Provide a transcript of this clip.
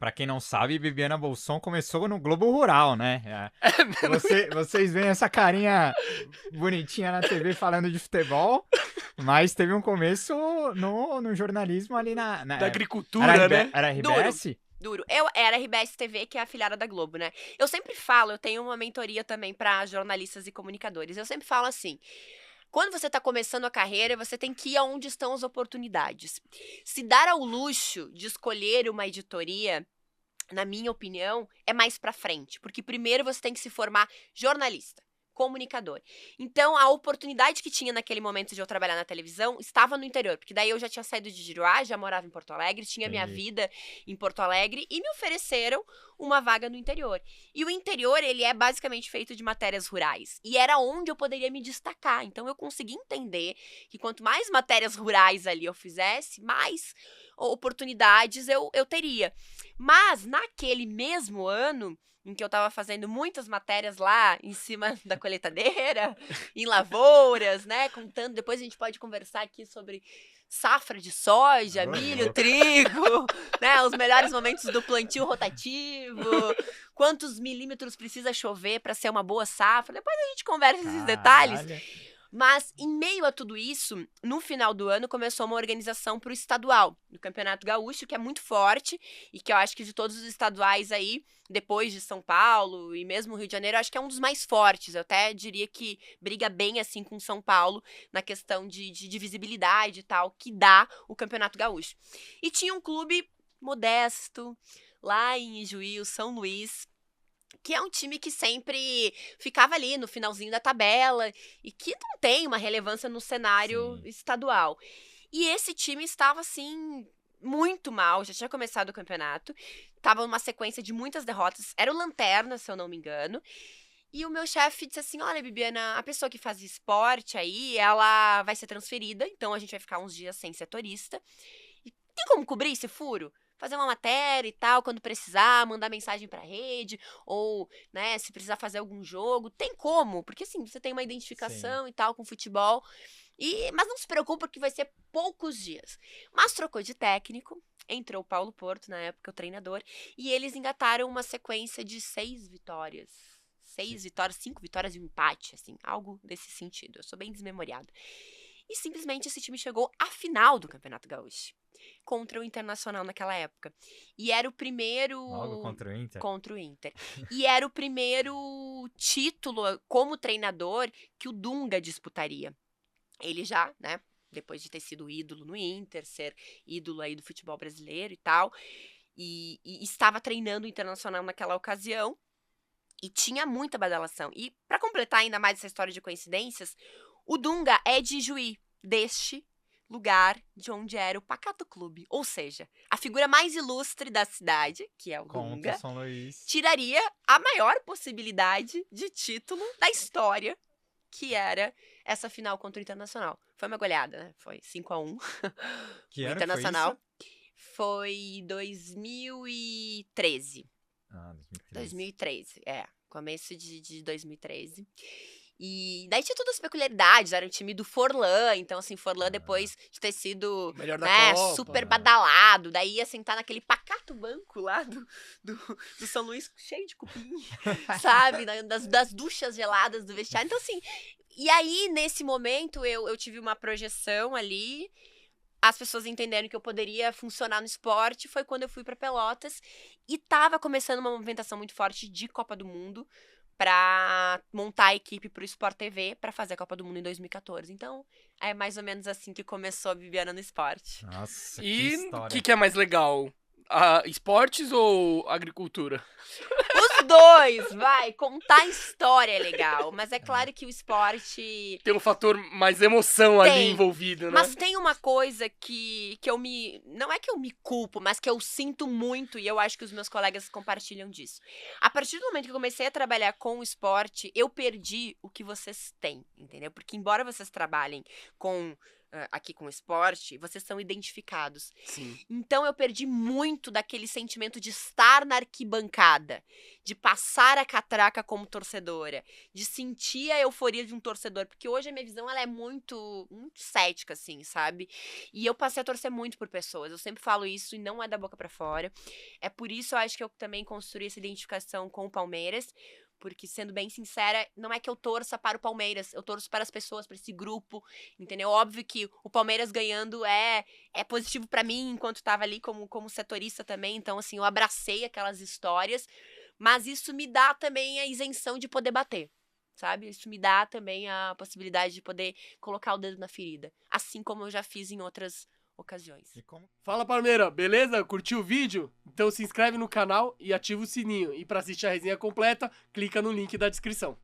pra quem não sabe, Bibiana Bolson começou no Globo Rural, né? Vocês veem essa carinha bonitinha na TV falando de futebol, mas teve um começo no jornalismo ali Da agricultura, né? Era RBS? Duro. Eu era RBS TV, que é a afiliada da Globo, né? Eu sempre falo, eu tenho uma mentoria também pra jornalistas e comunicadores. Eu sempre falo assim: quando você tá começando a carreira, você tem que ir aonde estão as oportunidades. Se dar ao luxo de escolher uma editoria, na minha opinião, é mais pra frente, porque primeiro você tem que se formar jornalista, comunicador. Então, a oportunidade que tinha naquele momento de eu trabalhar na televisão estava no interior, porque daí eu já tinha saído de Giruá, já morava em Porto Alegre, tinha minha Entendi. vida em Porto Alegre e me ofereceram uma vaga no interior. E o interior, ele é basicamente feito de matérias rurais, e era onde eu poderia me destacar. Então, eu consegui entender que quanto mais matérias rurais ali eu fizesse, mais oportunidades eu teria. Mas, naquele mesmo ano, em que eu tava fazendo muitas matérias lá em cima da colheitadeira, em lavouras, né, contando, depois a gente pode conversar aqui sobre safra de soja, milho, trigo, né, os melhores momentos do plantio rotativo, quantos milímetros precisa chover para ser uma boa safra, depois a gente conversa esses detalhes. Caralho. Mas, em meio a tudo isso, no final do ano começou uma organização para o estadual, do Campeonato Gaúcho, que é muito forte e que eu acho que de todos os estaduais aí, depois de São Paulo e mesmo Rio de Janeiro, eu acho que é um dos mais fortes. Eu até diria que briga bem assim com São Paulo na questão de visibilidade e tal, que dá o Campeonato Gaúcho. E tinha um clube modesto lá em Ijuí, o São Luís, que é um time que sempre ficava ali no finalzinho da tabela e que não tem uma relevância no cenário Sim. estadual. E esse time estava, assim, muito mal, já tinha começado o campeonato, estava numa sequência de muitas derrotas, era o Lanterna, se eu não me engano, e o meu chefe disse assim: olha, Bibiana, a pessoa que faz esporte aí, ela vai ser transferida, então a gente vai ficar uns dias sem setorista. E tem como cobrir esse furo? Fazer uma matéria e tal, quando precisar, mandar mensagem pra rede, ou, né, se precisar fazer algum jogo, tem como, porque assim, você tem uma identificação e tal com futebol, mas não se preocupa que vai ser poucos dias. Mas trocou de técnico, entrou o Paulo Porto, na época, o treinador, e eles engataram uma sequência de 6 vitórias. 6 vitórias, 5 vitórias e um empate, assim, algo desse sentido. Eu sou bem desmemoriada. E simplesmente esse time chegou à final do Campeonato Gaúcho, contra o Internacional naquela época. E era o primeiro... Logo contra o Inter. Contra o Inter. E era o primeiro título como treinador que o Dunga disputaria. Ele já, né, depois de ter sido ídolo no Inter, ser ídolo aí do futebol brasileiro e tal, e estava treinando o Internacional naquela ocasião, e tinha muita badalação. E para completar ainda mais essa história de coincidências, o Dunga é de Juí, deste lugar de onde era o Pacato Clube. Ou seja, a figura mais ilustre da cidade, que é o Contra Dunga, o São Luís. tiraria a maior possibilidade de título da história, que era essa final contra o Internacional. Foi uma goleada, né? Foi 5-1. Que o ano Internacional foi isso? foi 2013. Ah, 2013. 2013, começo de 2013. E daí tinha todas as peculiaridades, era um time do Forlan, então assim, Forlan depois de ter sido, Melhor da né, Copa. super badalado, daí ia sentar naquele pacato banco lá do São Luís, cheio de cupim, sabe, das duchas geladas do vestiário, então assim, e aí nesse momento eu tive uma projeção ali, as pessoas entenderam que eu poderia funcionar no esporte, foi quando eu fui pra Pelotas, e tava começando uma movimentação muito forte de Copa do Mundo, pra montar a equipe pro Sport TV pra fazer a Copa do Mundo em 2014. Então, é mais ou menos assim que começou a Bibiana no esporte. Nossa, que E o história. que é mais legal? Esportes ou agricultura? Os dois, vai, contar história é legal, mas é claro que o esporte Tem um fator mais emoção ali Tem, envolvido, né? mas tem uma coisa que eu me... Não é que eu me culpo, mas que eu sinto muito, e eu acho que os meus colegas compartilham disso. A partir do momento que eu comecei a trabalhar com o esporte, eu perdi o que vocês têm, entendeu? Porque embora vocês trabalhem com aqui com o esporte, vocês são identificados. Sim. Então eu perdi muito daquele sentimento de estar na arquibancada, de passar a catraca como torcedora, de sentir a euforia de um torcedor, porque hoje a minha visão ela é muito, muito cética, assim, sabe? E eu passei a torcer muito por pessoas, eu sempre falo isso e não é da boca pra fora. É por isso eu acho que eu também construí essa identificação com o Palmeiras, porque, sendo bem sincera, não é que eu torça para o Palmeiras, eu torço para as pessoas, para esse grupo, entendeu? Óbvio que o Palmeiras ganhando é positivo para mim, enquanto estava ali como setorista também, então, assim, eu abracei aquelas histórias, mas isso me dá também a isenção de poder bater, sabe? Isso me dá também a possibilidade de poder colocar o dedo na ferida, assim como eu já fiz em outras ocasiões. Fala, Palmeira, beleza? Curtiu o vídeo? Então se inscreve no canal e ativa o sininho. E para assistir a resenha completa, clica no link da descrição.